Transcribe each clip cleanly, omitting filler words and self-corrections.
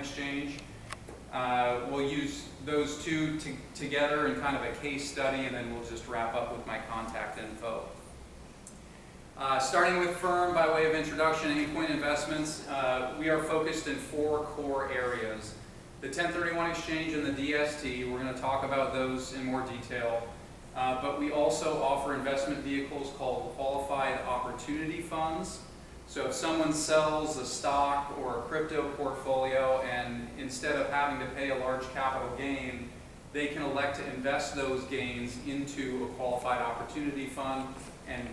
exchange. We'll use those two together in kind of a case study, and then we'll just wrap up with my contact info. Starting with firm, by way of introduction, AIMpoint Investments, we are focused in 4 core areas. The 1031 exchange and the DST, we're going to talk about those in more detail. But we also offer investment vehicles called qualified opportunity funds. So if someone sells a stock or a crypto portfolio, and instead of having to pay a large capital gain, they can elect to invest those gains into a qualified opportunity fund, and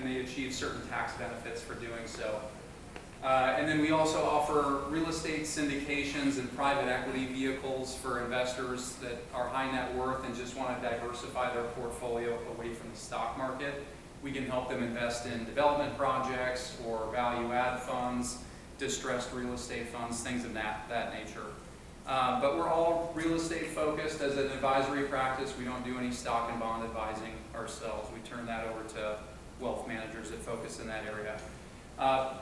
they achieve certain tax benefits for doing so. And then we also offer real estate syndications and private equity vehicles for investors that are high net worth and just want to diversify their portfolio away from the stock market. We can help them invest in development projects or value add funds, distressed real estate funds, things of that nature. But we're all real estate focused. As an advisory practice, we don't do any stock and bond advising ourselves. We turn that over to wealth managers that focus in that area.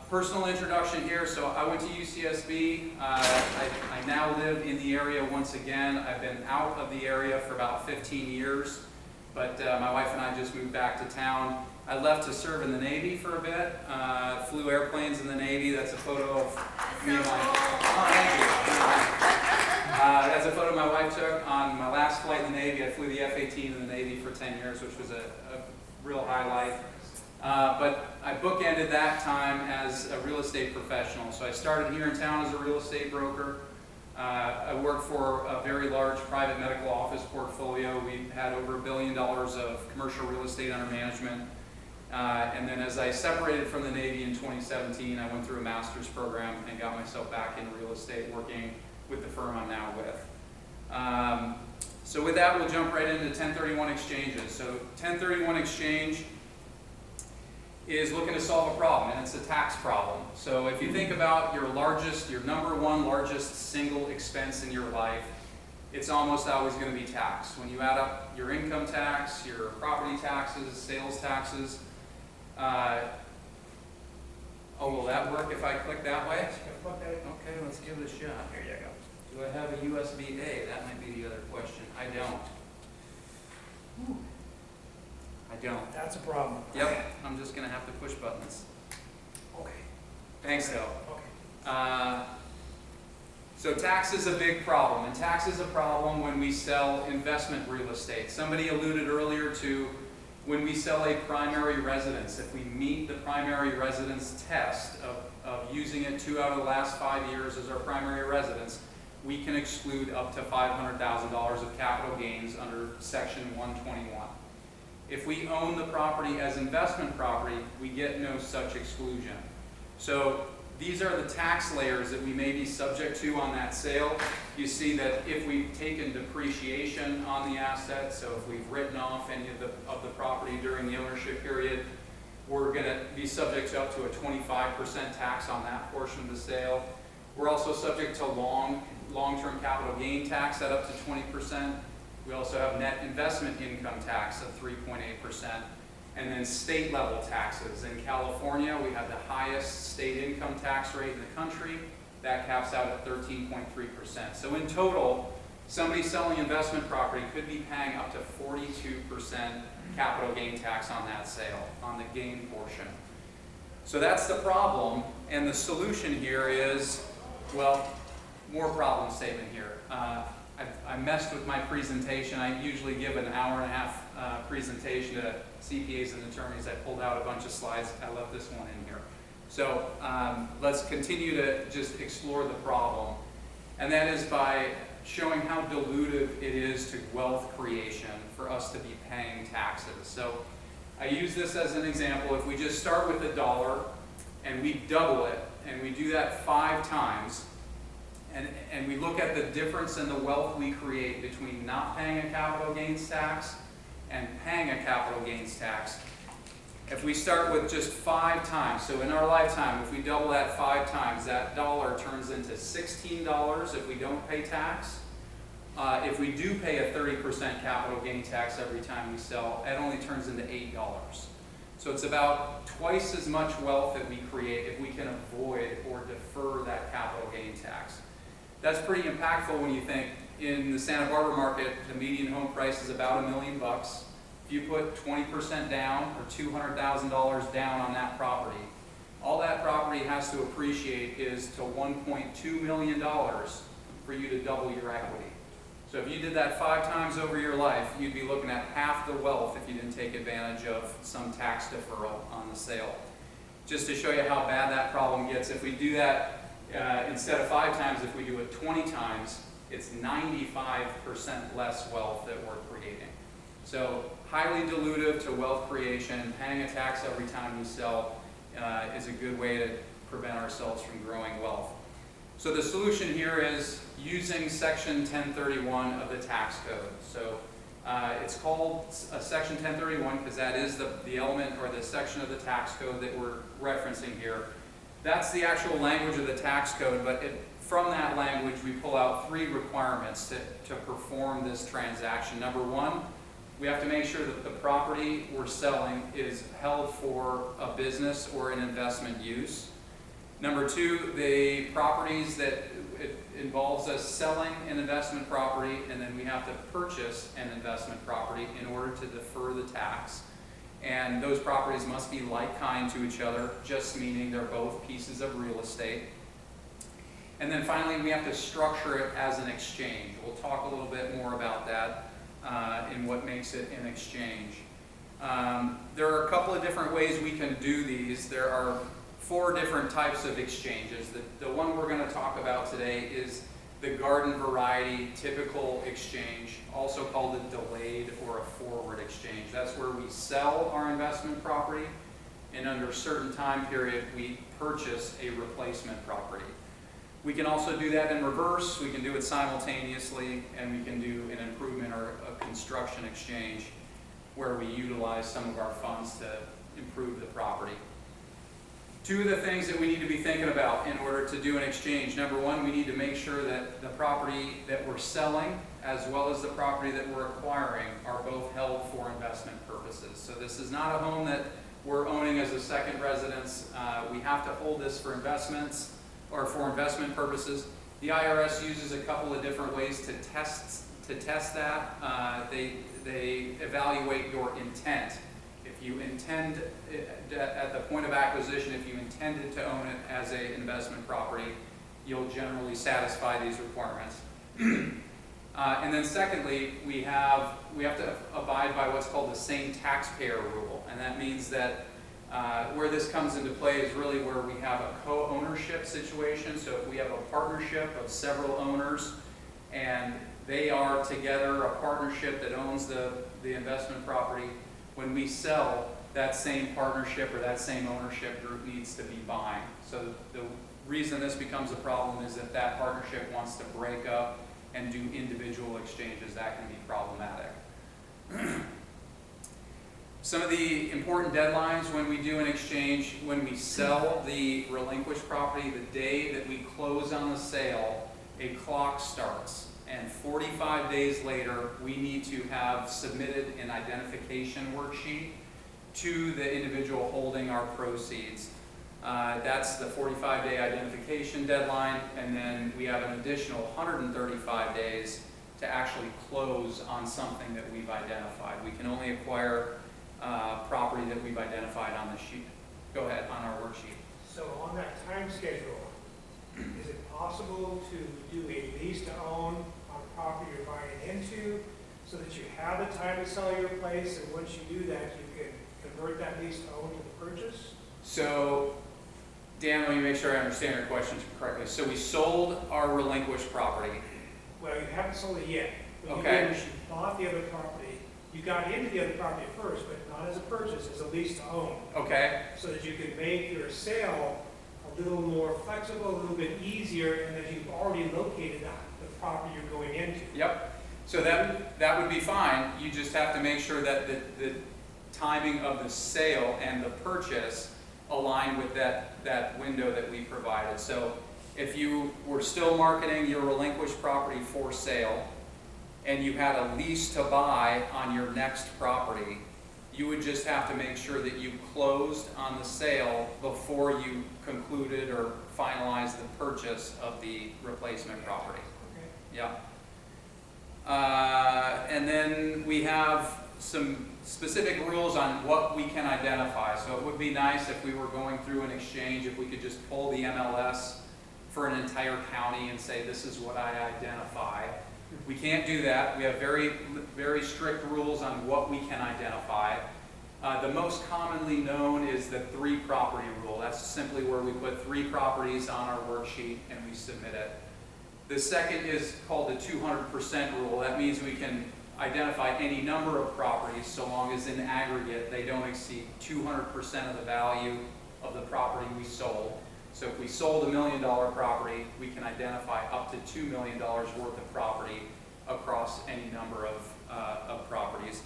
Personal introduction here. So I went to UCSB. I now live in the area once again. I've been out of the area for about 15 years, but my wife and I just moved back to town. I left to serve in the Navy for a bit. Flew airplanes in the Navy. That's a photo of me and my. Oh, thank you. That's a photo my wife took on my last flight in the Navy. I flew the F-18 in the Navy for 10 years, which was a real highlight. But I bookended that time as a real estate professional. So I started here in town as a real estate broker. I worked for a very large private medical office portfolio. We had over $1 billion of commercial real estate under management. And then as I separated from the Navy in 2017, I went through a master's program and got myself back into real estate, working with the firm I'm now with. So with that, we'll jump right into 1031 exchanges. So 1031 exchange is looking to solve a problem, and it's a tax problem. So if you think about your number one largest single expense in your life, it's almost always going to be tax. When you add up your income tax, your property taxes, sales taxes, will that work if I click that way? Okay, let's give it a shot. Here you go. Do I have a USB-A? That might be the other question. I don't. Whew. I don't. That's a problem. Yep, I'm just going to have to push buttons. Okay. Thanks, though. Okay. So tax is a big problem, and tax is a problem when we sell investment real estate. Somebody alluded earlier to when we sell a primary residence. If we meet the primary residence test of using it 2 out of the last 5 years as our primary residence, we can exclude up to $500,000 of capital gains under Section 121. If we own the property as investment property, we get no such exclusion. So these are the tax layers that we may be subject to on that sale. You see that if we've taken depreciation on the asset, so if we've written off any of the property during the ownership period, we're going to be subject to up to a 25% tax on that portion of the sale. We're also subject to long-term capital gain tax at up to 20%. We also have net investment income tax of 3.8%, and then state level taxes. In California, we have the highest state income tax rate in the country. That caps out at 13.3%. So in total, somebody selling investment property could be paying up to 42% capital gain tax on that sale, on the gain portion. So that's the problem, and the solution here is, well, more problem statement here. I messed with my presentation. I usually give an hour-and-a-half presentation to CPAs and attorneys. I pulled out a bunch of slides. I left this one in here. So let's continue to just explore the problem. And that is by showing how dilutive it is to wealth creation for us to be paying taxes. So I use this as an example. If we just start with $1 and we double it, and we do that 5 times, and we look at the difference in the wealth we create between not paying a capital gains tax and paying a capital gains tax. If we start with just 5 times, so in our lifetime, if we double that 5 times, that dollar turns into $16 if we don't pay tax. If we do pay a 30% capital gain tax every time we sell, it only turns into $8. So it's about twice as much wealth that we create if we can avoid or defer that capital gain tax. That's pretty impactful when you think in the Santa Barbara market, the median home price is about $1 million. If you put 20% down or $200,000 down on that property, all that property has to appreciate is to $1.2 million for you to double your equity. So if you did that 5 times over your life, you'd be looking at half the wealth if you didn't take advantage of some tax deferral on the sale. Just to show you how bad that problem gets, if we do that instead of 5 times, if we do it 20 times, it's 95% less wealth that we're creating. So highly dilutive to wealth creation. Paying a tax every time we sell is a good way to prevent ourselves from growing wealth. So the solution here is using Section 1031 of the tax code. So it's called Section 1031 because that is the element or the section of the tax code that we're referencing here. That's the actual language of the tax code, but from that language we pull out 3 requirements to perform this transaction. Number 1, we have to make sure that the property we're selling is held for a business or an investment use. Number 2, the properties that it involves us selling an investment property, and then we have to purchase an investment property in order to defer the tax. And those properties must be like kind to each other, just meaning they're both pieces of real estate. And then finally, we have to structure it as an exchange. We'll talk a little bit more about that in what makes it an exchange. There are a couple of different ways we can do these. There are 4 different types of exchanges. The one we're going to talk about today is the garden variety typical exchange, also called a delayed or a forward exchange. That's where we sell our investment property, and under a certain time period, we purchase a replacement property. We can also do that in reverse. We can do it simultaneously, and we can do an improvement or a construction exchange where we utilize some of our funds to improve the property. 2 of the things that we need to be thinking about in order to do an exchange. Number 1, we need to make sure that the property that we're selling as well as the property that we're acquiring are both held for investment purposes. So this is not a home that we're owning as a second residence. We have to hold this for investments or for investment purposes. The IRS uses a couple of different ways to test that. They evaluate your intent. If you intend, at the point of acquisition, if you intended to own it as an investment property, you'll generally satisfy these requirements. And then secondly, we have to abide by what's called the same taxpayer rule. And that means that where this comes into play is really where we have a co-ownership situation. So if we have a partnership of several owners and they are together, a partnership that owns the investment property, when we sell, that same partnership or that same ownership group needs to be buying. So the reason this becomes a problem is if that partnership wants to break up and do individual exchanges, that can be problematic. Some of the important deadlines when we do an exchange: when we sell the relinquished property, the day that we close on the sale, a clock starts. And 45 days later, we need to have submitted an identification worksheet to the individual holding our proceeds. That's the 45-day identification deadline, and then we have an additional 135 days to actually close on something that we've identified. We can only acquire property that we've identified on the sheet. Go ahead, on our worksheet. So on that time schedule, is it possible to do a lease to own on a property you're buying into so that you have the time to sell your place, and once you do that, you can convert that lease to own to the purchase? So, Dan, let me make sure I understand your question correctly. So we sold our relinquished property. Well, you haven't sold it yet. What Okay. you did is you bought the other property. You got into the other property first, but not as a purchase, as a lease to own. Okay. So that you could make your sale a little more flexible, a little bit easier, and that you've already located the property you're going into. Yep. So that would be fine. You just have to make sure that the timing of the sale and the purchase align with that window that we provided. So if you were still marketing your relinquished property for sale and you had a lease to buy on your next property, You would just have to make sure that you closed on the sale before you concluded or finalized the purchase of the replacement property. Okay. Yeah. And then we have some specific rules on what we can identify. So it would be nice if we were going through an exchange, if we could just pull the MLS for an entire county and say, this is what I identify. We can't do that. We have very strict rules on what we can identify. The most commonly known is the 3 property rule. That's simply where we put 3 properties on our worksheet and we submit it. The second is called the 200% rule. That means we can identify any number of properties so long as in aggregate they don't exceed 200% of the value of the property we sold. So if we sold $1 million property, we can identify up to $2 million worth of property across any number of properties.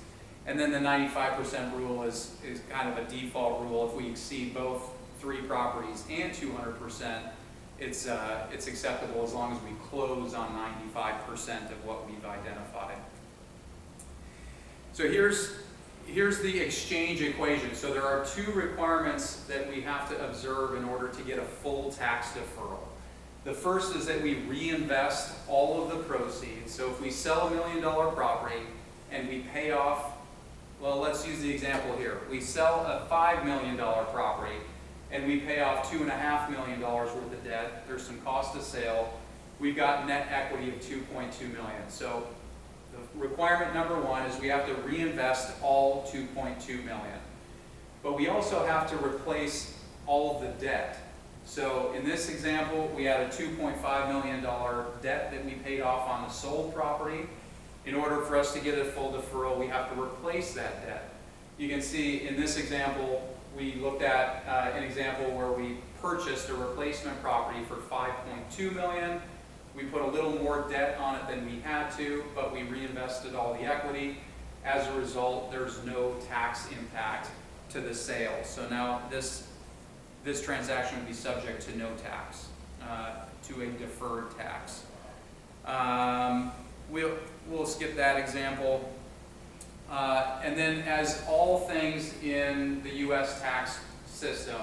And then the 95% rule is kind of a default rule. If we exceed both 3 properties and 200%, it's acceptable as long as we close on 95% of what we've identified. So here's the exchange equation. So there are 2 requirements that we have to observe in order to get a full tax deferral. The first is that we reinvest all of the proceeds. So if we sell $1 million property and we pay off, well, let's use the example here. We sell a $5 million property and we pay off $2.5 million worth of debt. There's some cost of sale. We've got net equity of $2.2 million. So the requirement number 1 is we have to reinvest all $2.2 million. But we also have to replace all of the debt. So in this example, we had a $2.5 million debt that we paid off on the sold property. In order for us to get a full deferral, we have to replace that debt. You can see in this example, we looked at an example where we purchased a replacement property for $5.2 million. We put a little more debt on it than we had to, but we reinvested all the equity. As a result, there's no tax impact to the sale. So now this transaction would be subject to no tax, to a deferred tax. We'll skip that example. And then, as all things in the U.S. tax system,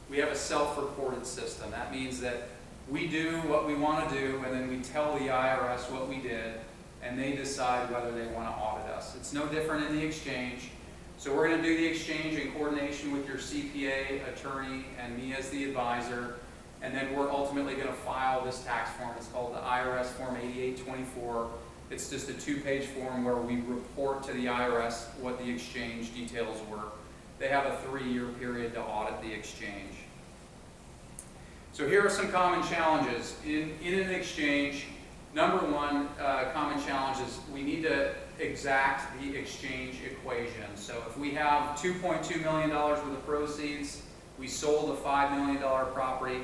we have a self-reported system. That means that we do what we want to do, and then we tell the IRS what we did, and they decide whether they want to audit us. It's no different in the exchange. So we're going to do the exchange in coordination with your CPA, attorney, and me as the advisor, and then we're ultimately going to file this tax form. It's called the IRS Form 8824. It's just a 2-page form where we report to the IRS what the exchange details were. They have a 3-year period to audit the exchange. So here are some common challenges. In an exchange, number 1 common challenge is we need to exact the exchange equation. So if we have $2.2 million worth of proceeds, we sold a $5 million property,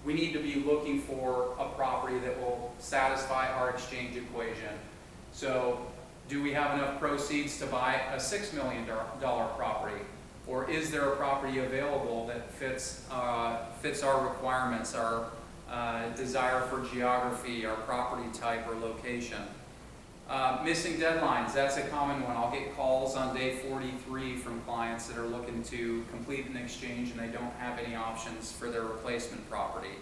we need to be looking for a property that will satisfy our exchange equation. So do we have enough proceeds to buy a $6 million property? Or is there a property available that fits our requirements, our desire for geography, our property type or location? Missing deadlines, that's a common one. I'll get calls on day 43 from clients that are looking to complete an exchange and they don't have any options for their replacement property.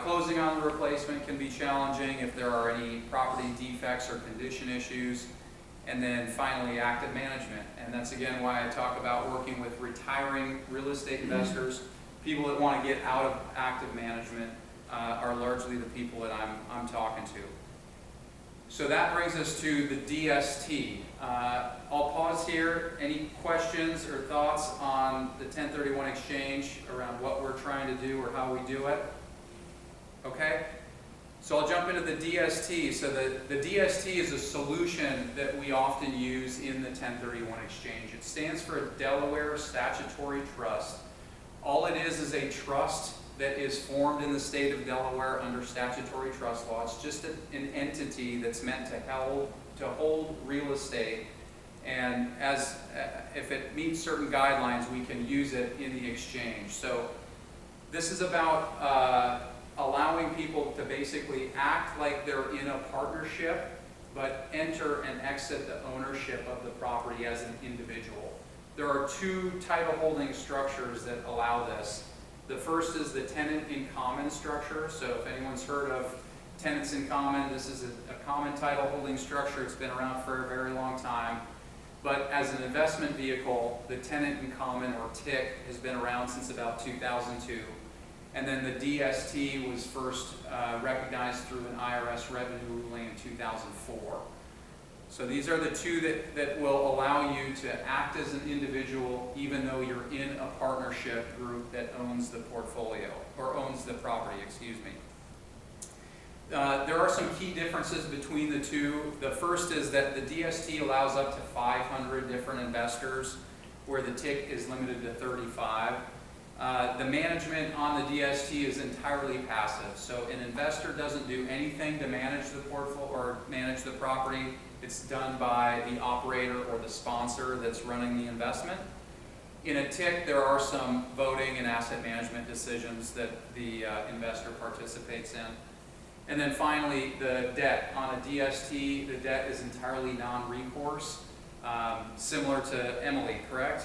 Closing on the replacement can be challenging if there are any property defects or condition issues. And then finally, active management. And that's again why I talk about working with retiring real estate investors. People that want to get out of active management are largely the people that I'm talking to. So that brings us to the DST. I'll pause here. Any questions or thoughts on the 1031 exchange around what we're trying to do or how we do it? Okay? So I'll jump into the DST. So the DST is a solution that we often use in the 1031 exchange. It stands for a Delaware Statutory Trust. All it is a trust that is formed in the state of Delaware under statutory trust law. It's just an entity that's meant to hold real estate, and if it meets certain guidelines, we can use it in the exchange. So this is about allowing people to basically act like they're in a partnership but enter and exit the ownership of the property as an individual. There are two title holding structures that allow this. The first is the tenant in common structure. So if anyone's heard of tenants in common, this is a common title holding structure. It's been around for a very long time. But as an investment vehicle, the tenant in common, or TIC, has been around since about 2002. And then the DST was first recognized through an IRS revenue ruling in 2004. So these are the two that will allow you to act as an individual even though you're in a partnership group that owns the portfolio, or owns the property, excuse me. There are some key differences between the two. The first is that the DST allows up to 500 different investors, where the TIC is limited to 35. The management on the DST is entirely passive, so an investor doesn't do anything to manage the portfolio or manage the property. It's done by the operator or the sponsor that's running the investment. In a TIC, there are some voting and asset management decisions that the investor participates in. And then finally, the debt. On a DST, the debt is entirely non-recourse, similar to Emily, correct?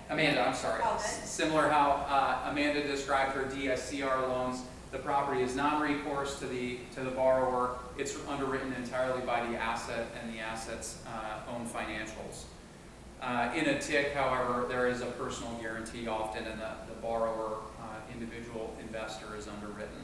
Amanda, I'm sorry. Similar how Amanda described her DSCR loans. The property is non-recourse to the borrower. It's underwritten entirely by the asset and the asset's own financials. In a TIC, however, there is a personal guarantee often, and the borrower, individual investor, is underwritten.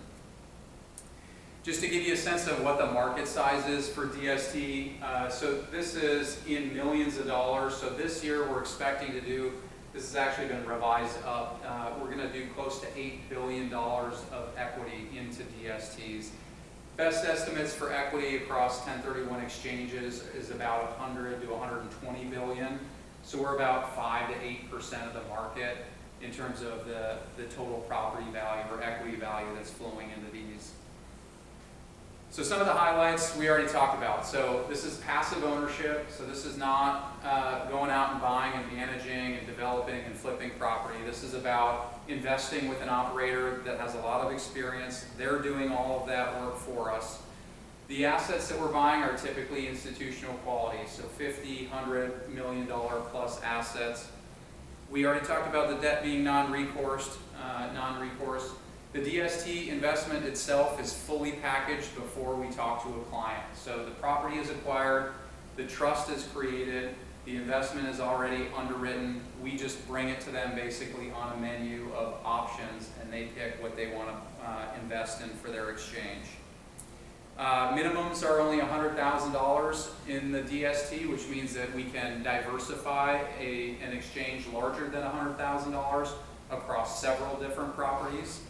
Just to give you a sense of what the market size is for DST, so this is in millions of dollars. So this year we're expecting to do, this has actually been revised up, we're going to do close to $8 billion of equity into DSTs. Best estimates for equity across 1031 exchanges is about 100 to 120 billion. So we're about 5 to 8% of the market in terms of the total property value or equity value that's flowing into these. So some of the highlights we already talked about. So this is passive ownership. So this is not going out and buying and managing and developing and flipping property. This is about investing with an operator that has a lot of experience. They're doing all of that work for us. The assets that we're buying are typically institutional quality. So $50, $100 million plus assets. We already talked about the debt being non-recourse. The DST investment itself is fully packaged before we talk to a client. So the property is acquired, the trust is created, the investment is already underwritten. We just bring it to them basically on a menu of options, and they pick what they want to invest in for their exchange. Minimums are only $100,000 in the DST, which means that we can diversify an exchange larger than $100,000 across several different properties.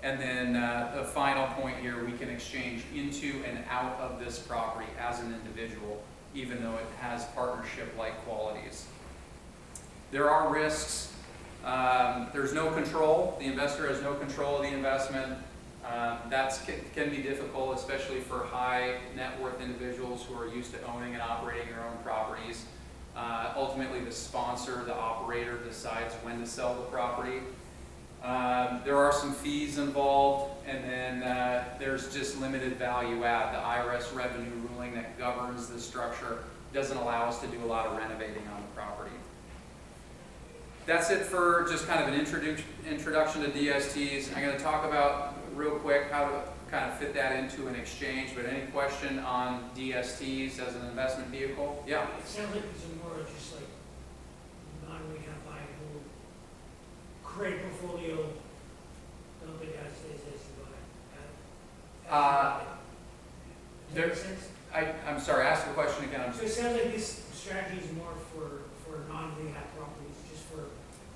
And then the final point here, we can exchange into and out of this property as an individual, even though it has partnership-like qualities. There are risks. There's no control. The investor has no control of the investment. That can be difficult, especially for high net worth individuals who are used to owning and operating their own properties. Ultimately, the sponsor, the operator, decides when to sell the property. There are some fees involved, and then there's just limited value add. The IRS revenue ruling that governs the structure doesn't allow us to do a lot of renovating on the property. That's it for just kind of an introduction to DSTs. I'm going to talk about real quick how to kind of fit that into an exchange, but any question on DSTs as an investment vehicle? Yeah? It sounds like these are more just like non-rehab viable, create portfolio, don't think that stays as you buy. Does that make sense? I'm sorry, ask the question again. So it sounds like this strategy is more for non-rehab properties, just for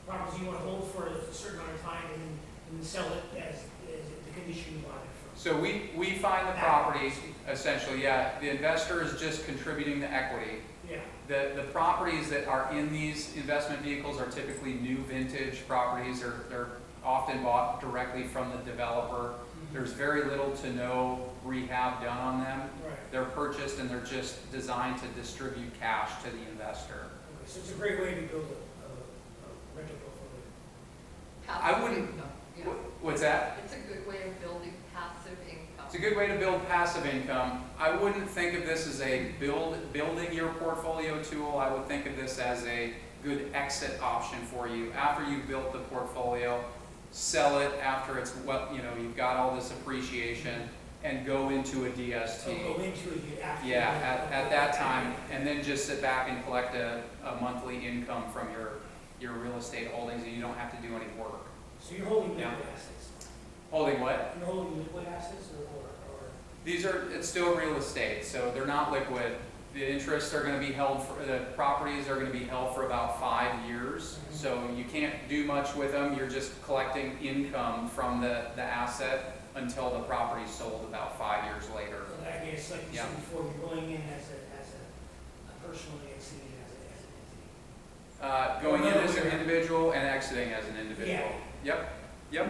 properties you want to hold for a certain amount of time and then sell it as the condition you bought it from. So we find the property, essentially, yeah. The investor is just contributing the equity. Yeah. The properties that are in these investment vehicles are typically new vintage properties. They're often bought directly from the developer. Mm-hmm. There's very little to no rehab done on them. Right. They're purchased and they're just designed to distribute cash to the investor. Okay, so it's a great way to build a rental portfolio. I wouldn't. Income, yeah. What's that? It's a good way of building passive income. It's a good way to build passive income. I wouldn't think of this as a building your portfolio tool. I would think of this as a good exit option for you. After you've built the portfolio, sell it after it's, well, you know, you've got all this appreciation, and go into a DST. Go into it after. Yeah, at that time, and then just sit back and collect a monthly income from your real estate holdings, and you don't have to do any work. So you're holding liquid Yeah. assets? Holding what? You're holding liquid assets or? These are, it's still real estate, so they're not liquid. The interests are gonna be held for, the properties are gonna be held for about 5 years. So you can't do much with them, you're just collecting income from the asset until the property's sold about 5 years later. So I guess, like you Yeah. said before, you're going in as a personally exiting as an entity. Going in as an individual and exiting as an individual. Yeah. Yep.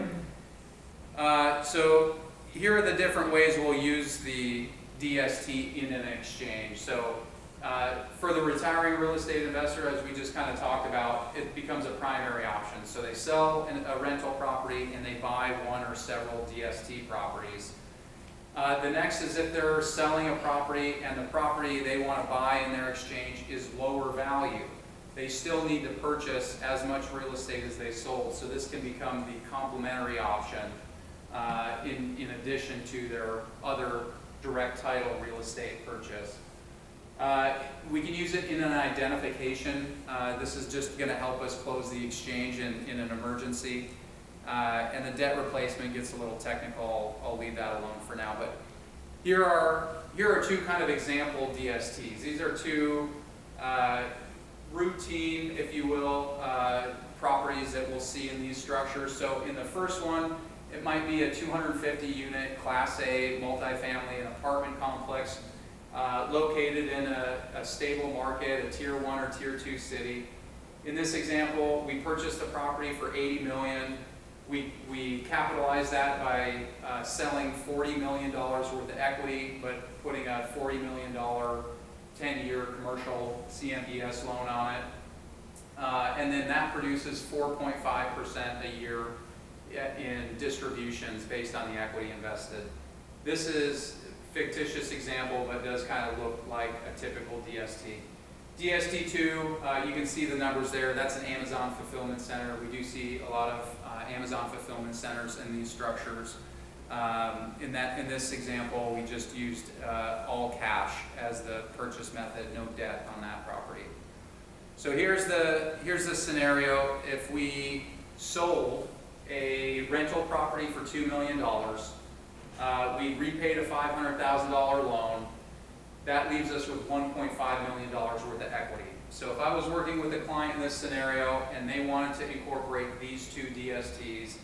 So here are the different ways we'll use the DST in an exchange. So for the retiring real estate investor, as we just kind of talked about, it becomes a primary option. So they sell a rental property and they buy one or several DST properties. The next is if they're selling a property and the property they want to buy in their exchange is lower value. They still need to purchase as much real estate as they sold. So this can become the complementary option in addition to their other direct title real estate purchase. We can use it in an identification. This is just going to help us close the exchange in an emergency. And the debt replacement gets a little technical. I'll leave that alone for now. But here are two kind of example DSTs. These are two routine, if you will, properties that we'll see in these structures. So in the first one, it might be a 250 unit Class A multifamily and apartment complex located in a stable market, a tier 1 or tier 2 city. In this example, we purchased the property for $80 million. We capitalized that by selling $40 million worth of equity, but putting a $40 million 10-year commercial CMBS loan on it. And then that produces 4.5% a year in distributions based on the equity invested. This is a fictitious example, but does kind of look like a typical DST. DST2, you can see the numbers there. That's an Amazon fulfillment center. We do see a lot of Amazon fulfillment centers in these structures. In this example, we just used all cash as the purchase method, no debt on that property. So here's the scenario. If we sold a rental property for $2 million, we repaid a $500,000 loan. That leaves us with $1.5 million worth of equity. So if I was working with a client in this scenario and they wanted to incorporate these two DSTs,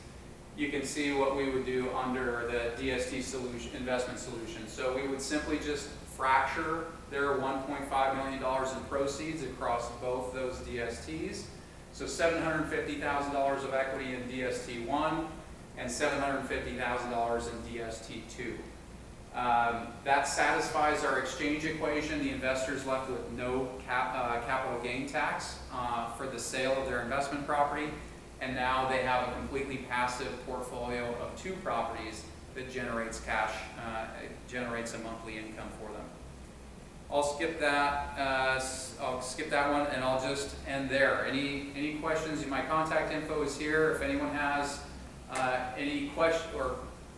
you can see what we would do under the DST solution, investment solution. So we would simply just fracture their $1.5 million in proceeds across both those DSTs. So $750,000 of equity in DST1 and $750,000 in DST2. That satisfies our exchange equation. The investor's left with no capital gain tax for the sale of their investment property, and now they have a completely passive portfolio of two properties that generates cash, generates a monthly income for them. I'll skip that one, and I'll just end there. Any questions? My contact info is here. If anyone has any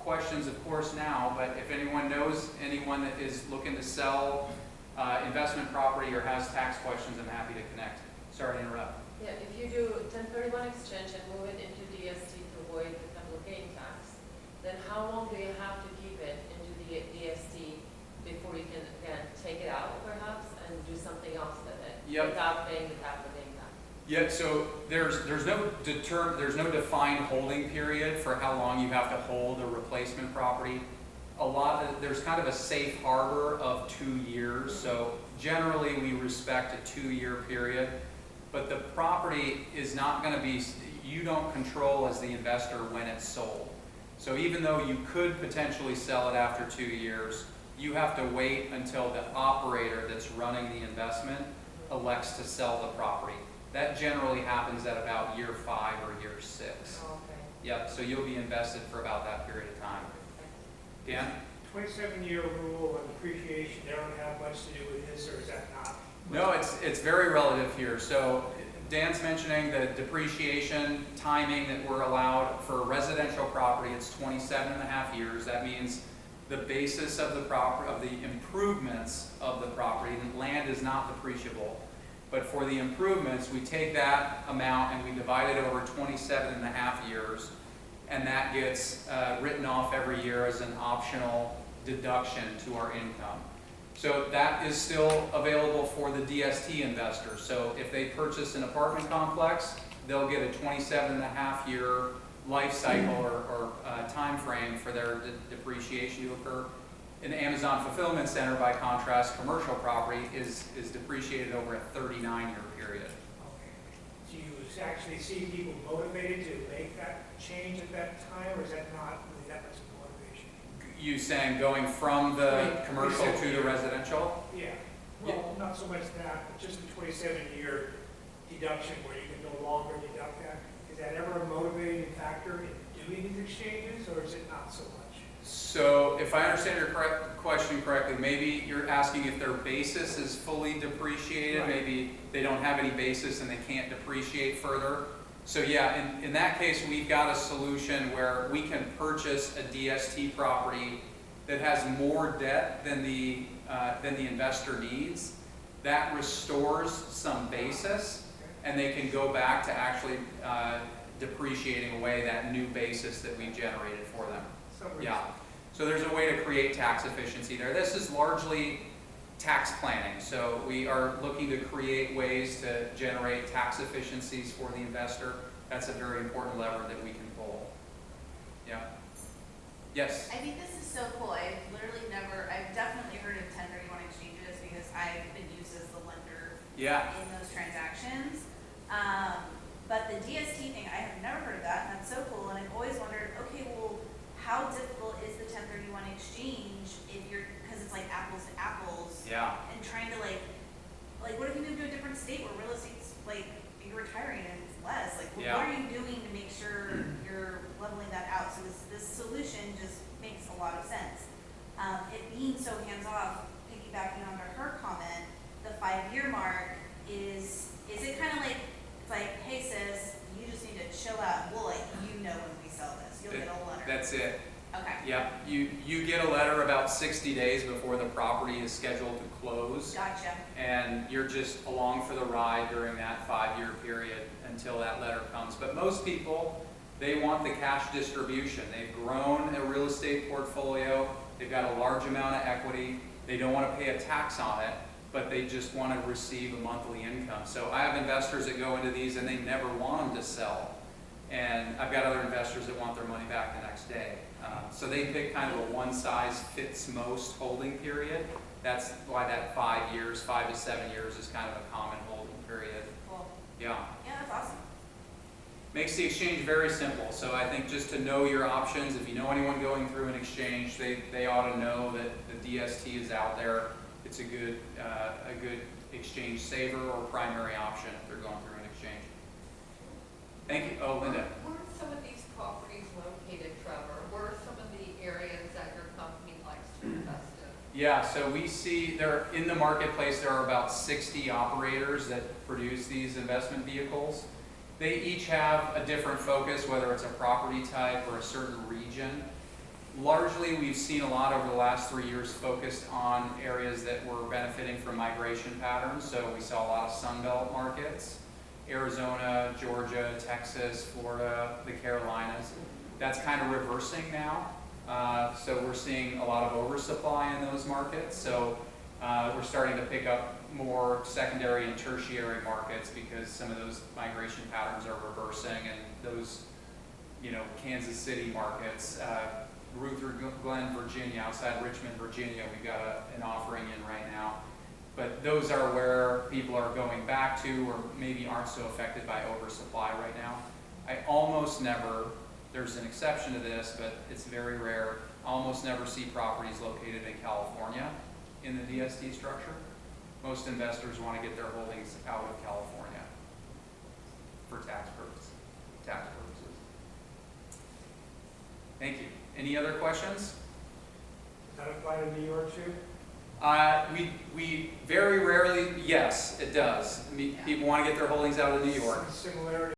questions, of course, now, but if anyone knows anyone that is looking to sell investment property or has tax questions, I'm happy to connect. Sorry to interrupt. Yeah, if you do 1031 exchange and move it into DST to avoid the capital gain tax, then how long do you have to keep it into the DST before you can, again, take it out perhaps and do something else with it without paying the capital gain tax? Yeah, so there's no defined holding period for how long you have to hold a replacement property. There's kind of a safe harbor of 2 years. So generally we respect a 2-year period, but the property is not going to be, you don't control as the investor when it's sold. So even though you could potentially sell it after 2 years, you have to wait until the operator that's running the investment elects to sell the property. That generally happens at about year 5 or year 6. Oh, okay. Yep, so you'll be invested for about that period of time. Dan? 27-year rule on depreciation, they don't have much to do with this, or is that not? No, it's very relative here. So Dan's mentioning the depreciation timing that we're allowed for residential property, it's 27.5 years. That means the basis of the property, of the improvements of the property, and land is not depreciable. But for the improvements, we take that amount and we divide it over 27.5 years, and that gets written off every year as an optional deduction to our income. So that is still available for the DST investor. So if they purchase an apartment complex, they'll get a 27.5-year life cycle or time frame for their depreciation to occur. An Amazon fulfillment center, by contrast, commercial property is depreciated over a 39-year period. Okay. Do you actually see people motivated to make that change at that time, or is that not really that much motivation? You saying going from the commercial to the residential? Yeah. Well, not so much that, but just the 27-year deduction where you can no longer deduct that. Is that ever a motivating factor in doing these exchanges, or is it not so much? So if I understand your question correctly, maybe you're asking if their basis is fully depreciated, Right. Maybe they don't have any basis and they can't depreciate further. So yeah, in that case, we've got a solution where we can purchase a DST property that has more debt than the investor needs. That restores some basis, and they can go back to actually depreciating away that new basis that we generated for them. Yeah. So there's a way to create tax efficiency there. This is largely tax planning. So we are looking to create ways to generate tax efficiencies for the investor. That's a very important lever that we can pull. Yeah. Yes? I think this is so cool. I've definitely heard of 1031 exchanges because I've been used as the lender Yeah. in those transactions. But the DST thing, I have never heard of that, and that's so cool. And I've always wondered, okay, well, how difficult is the 1031 exchange if because it's like apples to apples, Yeah. and trying to like what if you move to a different state where real estate's like you're retiring and it's less? Like, Yeah. what are you doing to make sure you're leveling that out? So this solution just makes a lot of sense. It being so hands off, piggybacking on her comment, the 5-year mark is it kind of like it's like, hey sis, you just need to chill out. We'll let you know when we sell this. You'll get a letter. That's it. Okay. Yeah. You get a letter about 60 days before the property is scheduled to close. Gotcha. And you're just along for the ride during that 5-year period until that letter comes. But most people, they want the cash distribution. They've grown a real estate portfolio. They've got a large amount of equity. They don't want to pay a tax on it, but they just want to receive a monthly income. So I have investors that go into these and they never want them to sell. And I've got other investors that want their money back the next day. So they pick kind of a one-size-fits-most holding period. That's why that 5 years, 5 to 7 years is kind of a common holding period. Cool. Yeah. Yeah, that's awesome. Makes the exchange very simple. So I think just to know your options, if you know anyone going through an exchange, they ought to know that the DST is out there. It's a good exchange saver or primary option if they're going through an exchange. Thank you. Oh, Linda. Where are some of these properties located, Trevor? Where are some of the areas that your company likes to invest in? Yeah, so we see there in the marketplace there are about 60 operators that produce these investment vehicles. They each have a different focus, whether it's a property type or a certain region. Largely, we've seen a lot over the last 3 years focused on areas that were benefiting from migration patterns. So we saw a lot of Sunbelt markets, Arizona, Georgia, Texas, Florida, the Carolinas. That's kind of reversing now. So we're seeing a lot of oversupply in those markets. So we're starting to pick up more secondary and tertiary markets because some of those migration patterns are reversing, and those, Kansas City markets, Rutherford Glen, Virginia, outside Richmond, Virginia, we've got an offering in right now. But those are where people are going back to or maybe aren't so affected by oversupply right now. I almost never, there's an exception to this, but it's very rare, almost never see properties located in California in the DST structure. Most investors want to get their holdings out of California for tax purposes. Thank you. Any other questions? that apply to New York too? We very rarely, yes, it does. People want to get their holdings out of New York. Similarity